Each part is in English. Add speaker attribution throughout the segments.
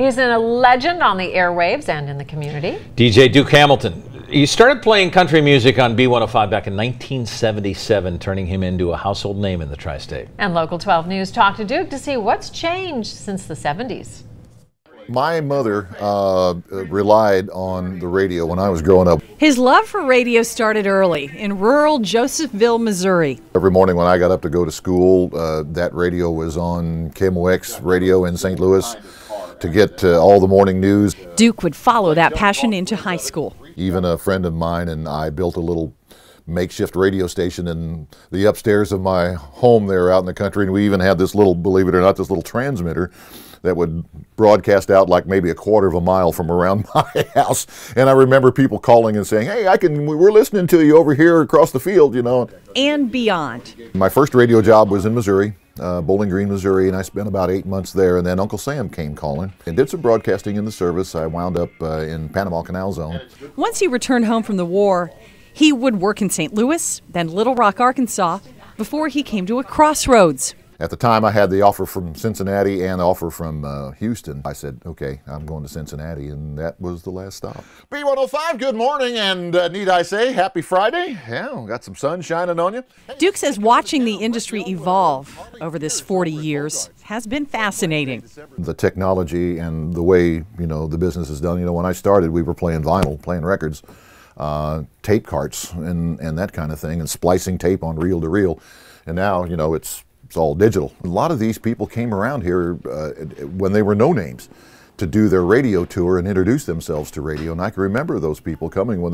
Speaker 1: He's a legend on the airwaves and in the community.
Speaker 2: DJ Duke Hamilton. He started playing country music on B105 back in 1977, turning him into a household name in the tri-state.
Speaker 1: And Local 12 News talked to Duke to see what's changed since the 70s.
Speaker 3: My mother relied on the radio when I was growing up.
Speaker 4: His love for radio started early in rural Josephville, Missouri.
Speaker 3: Every morning when I got up to go to school, that radio was on KMOX Radio in St. Louis to get all the morning news.
Speaker 4: Duke would follow that passion into high school.
Speaker 3: Even a friend of mine and I built a little makeshift radio station in the upstairs of my home there out in the country, and we even had this little, believe it or not, this little transmitter that would broadcast out like maybe a quarter of a mile from around my house. And I remember people calling and saying, hey, we're listening to you over here across the field, you know.
Speaker 4: And beyond.
Speaker 3: My first radio job was in Missouri, Bowling Green, Missouri, and I spent about 8 months there, and then Uncle Sam came calling and did some broadcasting in the service. I wound up in Panama Canal Zone.
Speaker 4: Once he returned home from the war, he would work in St. Louis, then Little Rock, Arkansas, before he came to a crossroads.
Speaker 3: At the time, I had the offer from Cincinnati and the offer from Houston. I said, okay, I'm going to Cincinnati, and that was the last stop. B105, good morning, and need I say, happy Friday? Yeah, got some sun shining on you.
Speaker 4: Duke says watching the industry evolve over this 40 years has been fascinating.
Speaker 3: The technology and the way, you know, the business is done. You know, when I started, we were playing vinyl, playing records, tape carts, and that kind of thing, and splicing tape on reel-to-reel. And now, you know, it's all digital. A lot of these people came around here when they were no names to do their radio tour and introduce themselves to radio. And I can remember those people coming when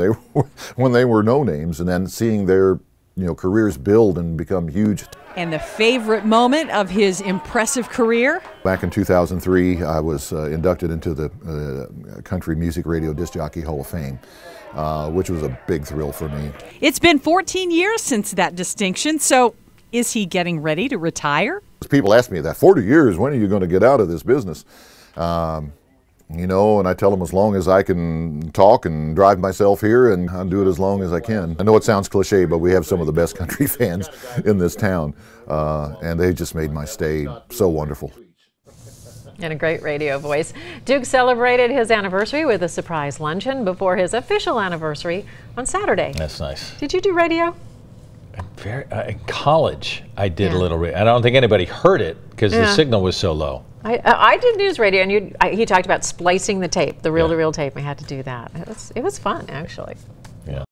Speaker 3: they were no names, and then seeing their, you know, careers build and become huge.
Speaker 4: And the favorite moment of his impressive career?
Speaker 3: Back in 2003, I was inducted into the Country Music Radio Disc Jockey Hall of Fame, which was a big thrill for me.
Speaker 4: It's been 14 years since that distinction, so is he getting ready to retire?
Speaker 3: People ask me that, 40 years, when are you going to get out of this business? You know, and I tell them as long as I can talk and drive myself here, and I'll do it as long as I can. I know it sounds cliche, but we have some of the best country fans in this town, and they just made my stay so wonderful.
Speaker 1: And a great radio voice. Duke celebrated his anniversary with a surprise luncheon before his official anniversary on Saturday.
Speaker 2: That's nice.
Speaker 1: Did you do radio?
Speaker 2: In college, I did a little. I don't think anybody heard it because the signal was so low.
Speaker 1: I did news radio, and he talked about splicing the tape, the reel-to-reel tape. I had to do that. It was fun, actually.
Speaker 2: Yeah.